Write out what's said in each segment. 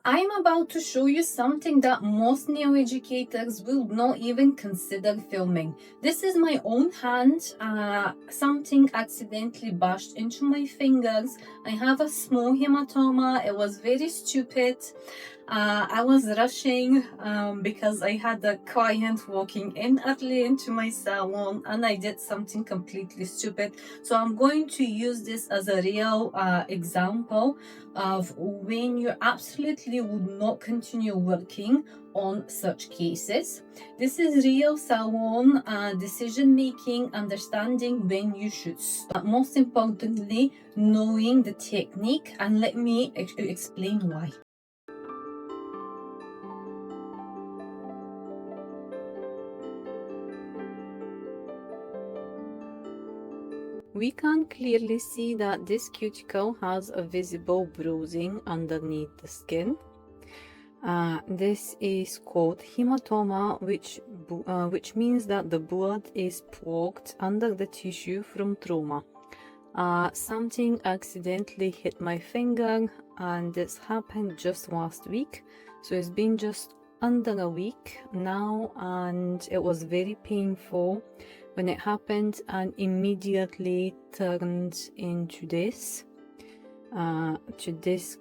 I'm about to show you something that most neo-educators will not even consider filming. This is my own hand. Something accidentally bashed into my fingers. I have a small hematoma. It was very stupid. I was rushing because I had a client walking in early into my salon and I did something completely stupid. So I'm going to use this as a real example of when you absolutely would not continue working on such cases. This is real salon decision making, understanding when you should stop. Most importantly, knowing the technique, and let me explain why. We can clearly see that this cuticle has a visible bruising underneath the skin. This is called hematoma, which means that the blood is blocked under the tissue from trauma. Something accidentally hit my finger, and this happened just last week. So it's been just under a week now, and it was very painful when it happened, and immediately turned into this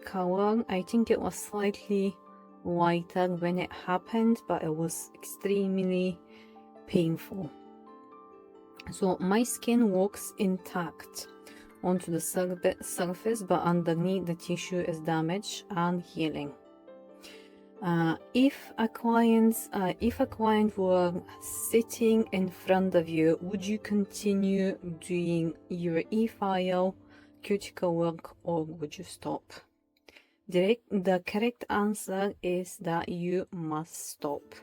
color. I think it was slightly lighter when it happened, but it was extremely painful. So my skin walks intact onto the surface, but underneath the tissue is damaged and healing. If a client were sitting in front of you, would you continue doing your e-file cuticle work, or would you stop? The correct answer is that you must stop.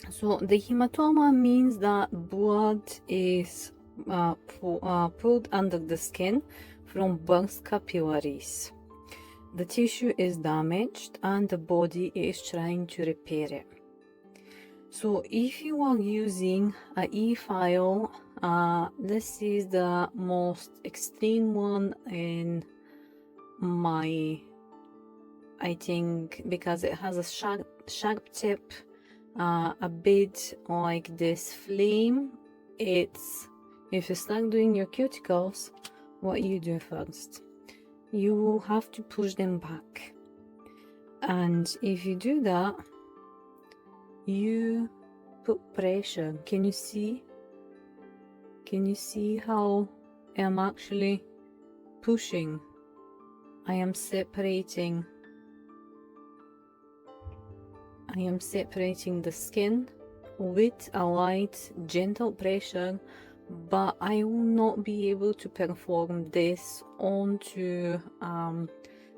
So the hematoma means that blood is pulled under the skin from burst capillaries. The tissue is damaged and the body is trying to repair it. So if you are using an e-file, this is the most extreme one in I think, because it has a sharp tip, a bit like this flame. If you start doing your cuticles, what you do first, you will have to push them back, and if you do that, you put pressure. Can you see how I'm actually pushing? I am separating the skin with a light, gentle pressure, but I will not be able to perform this onto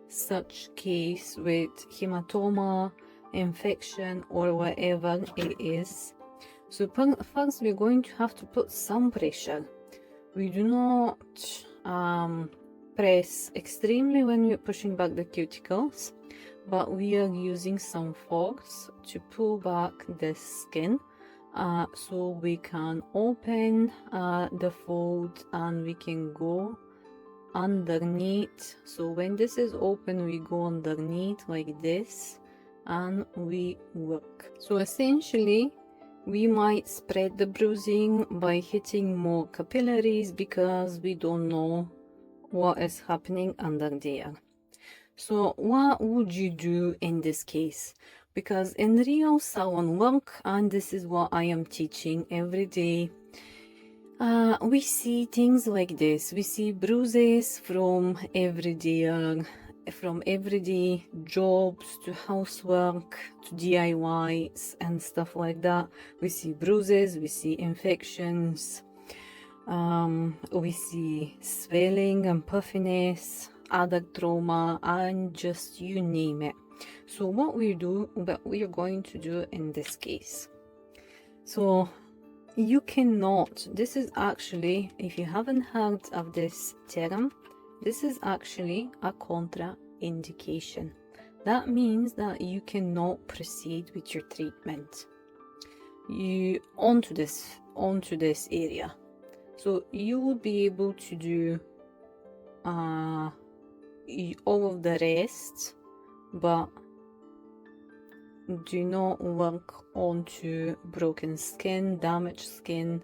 such case with hematoma, infection, or whatever it is. So first we're going to have to put some pressure. We do not press extremely when we're pushing back the cuticles, but we are using some force to pull back the skin, so we can open the fold and we can go underneath. So when this is open, we go underneath like this and we work. So essentially we might spread the bruising by hitting more capillaries because we don't know what is happening under there. So what would you do in this case? Because in real salon work, and this is what I am teaching every day, we see things like this. We see bruises from everyday jobs to housework to DIYs and stuff like that. We see bruises, we see infections, we see swelling and puffiness, other trauma, and just you name it. So what we are going to do in this case, so you cannot, this is actually, if you haven't heard of this term, this is actually a contraindication. That means that you cannot proceed with your treatment onto this area. So you will be able to do all of the rest but do not work onto broken skin, damaged skin,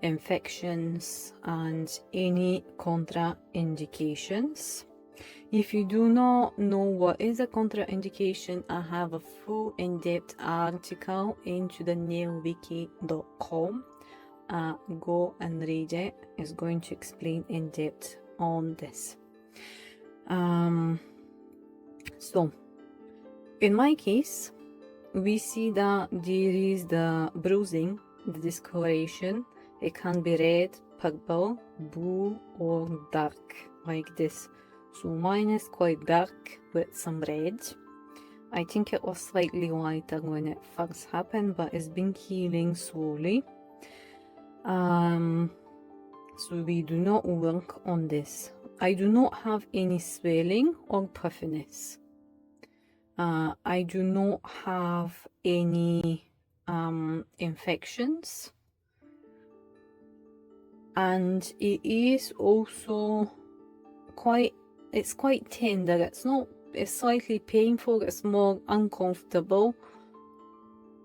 infections, and any contraindications. If you do not know what is a contraindication, I have a full in-depth article into the nailwiki.com. Go and read it. It's going to explain in depth on this. So in my case, we see that there is the bruising, the discoloration. It can be red, purple, blue, or dark, like this. So mine is quite dark with some red. I think it was slightly lighter when it first happened, but it's been healing slowly. So we do not work on this. I do not have any swelling or puffiness. I do not have any infections, and it is also quite tender. It's slightly painful. It's more uncomfortable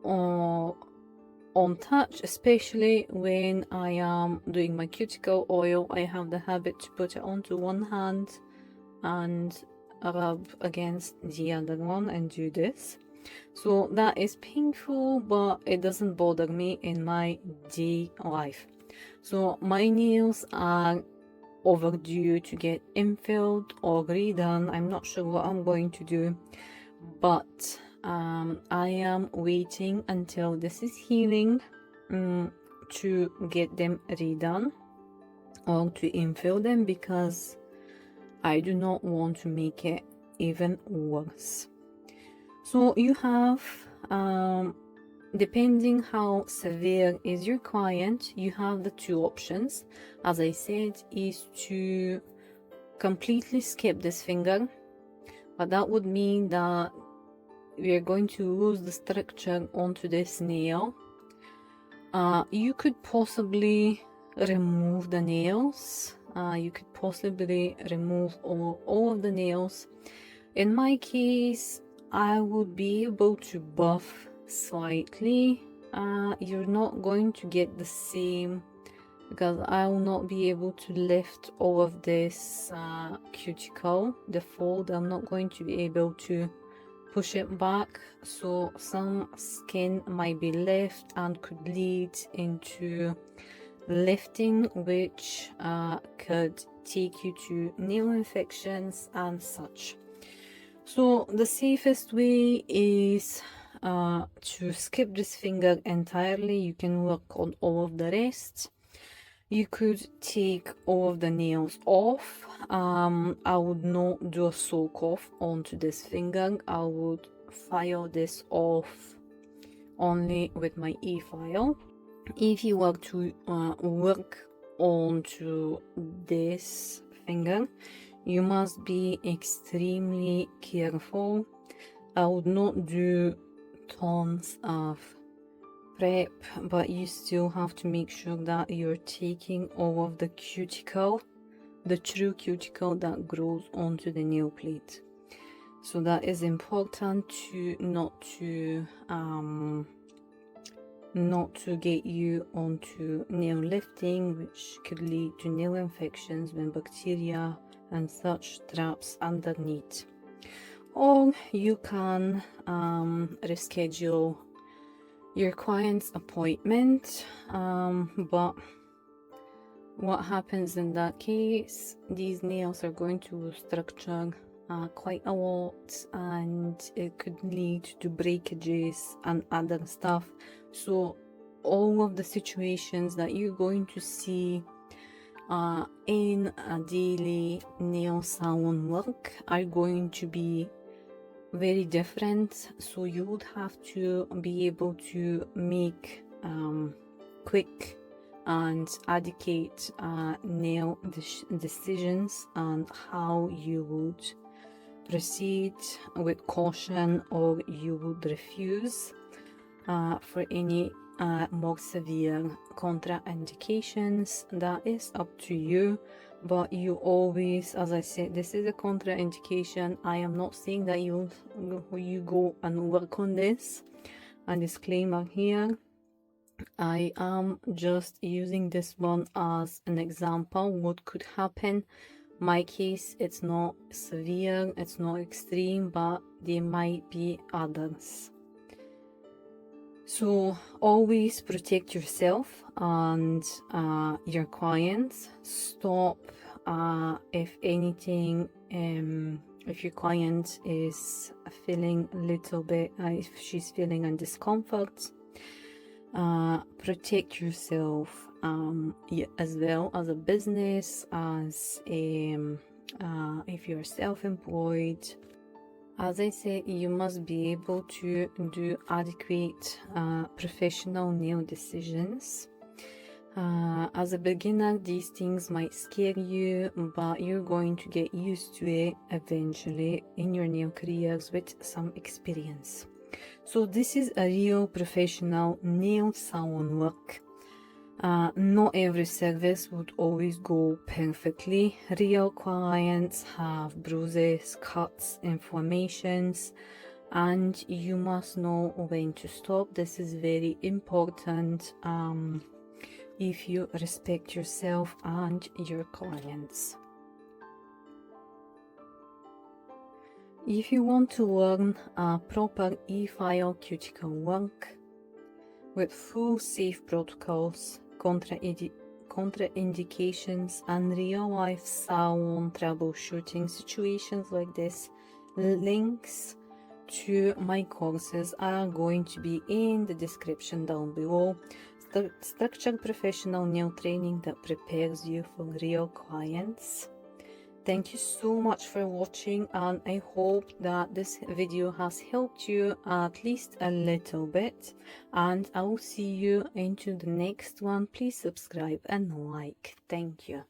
on touch, especially when I am doing my cuticle oil. I have the habit to put it onto one hand and rub against the other one and do this. So that is painful, but it doesn't bother me in my day life. So my nails are overdue to get infilled or redone. I'm not sure what I'm going to do, but I am waiting until this is healing to get them redone or to infill them, because I do not want to make it even worse. So you have, depending how severe is your client, you have the two options. As I said, is to completely skip this finger, but that would mean that we are going to lose the structure onto this nail. You could possibly remove the nails. You could possibly remove all of the nails. In my case, I would be able to buff slightly. You're not going to get the same, because I will not be able to lift all of this cuticle, the fold. I'm not going to be able to push it back, so some skin might be left and could lead into lifting, which could take you to nail infections and such. So the safest way is to skip this finger entirely. You can work on all of the rest. You could take all of the nails off. I would not do a soak off onto this finger. I would file this off only with my e-file. If you were to work onto this finger, you must be extremely careful. I would not do tons of prep, but you still have to make sure that you're taking all of the cuticle, the true cuticle that grows onto the nail plate. So that is important to not to get you onto nail lifting, which could lead to nail infections when bacteria and such traps underneath. Or you can reschedule your client's appointment, but what happens in that case, these nails are going to lose structure quite a lot, and it could lead to breakages and other stuff. So all of the situations that you're going to see in a daily nail salon work are going to be very different. So you would have to be able to make quick and adequate nail decisions on how you would proceed with caution, or you would refuse for any more severe contraindications. That is up to you, but you always, as I said, this is a contraindication. I am not saying that you go and work on this. A disclaimer here, I am just using this one as an example what could happen. My case, it's not severe, it's not extreme, but there might be others. So always protect yourself and your clients. Stop if anything, if your client is feeling a little bit, if she's feeling a discomfort, protect yourself as well as a business, as if you're self-employed. As I said, you must be able to do adequate professional nail decisions. As a beginner, these things might scare you, but you're going to get used to it eventually in your nail careers with some experience. So this is a real professional nail salon work. Not every service would always go perfectly. Real clients have bruises, cuts, inflammations, and you must know when to stop. This is very important if you respect yourself and your clients. If you want to learn a proper e-file cuticle work with full safe protocols, contraindications, and real-life salon troubleshooting situations like this, links to my courses are going to be in the description down below. Structured professional nail training that prepares you for real clients. Thank you so much for watching, and I hope that this video has helped you at least a little bit, and I will see you into the next one. Please subscribe and like. Thank you.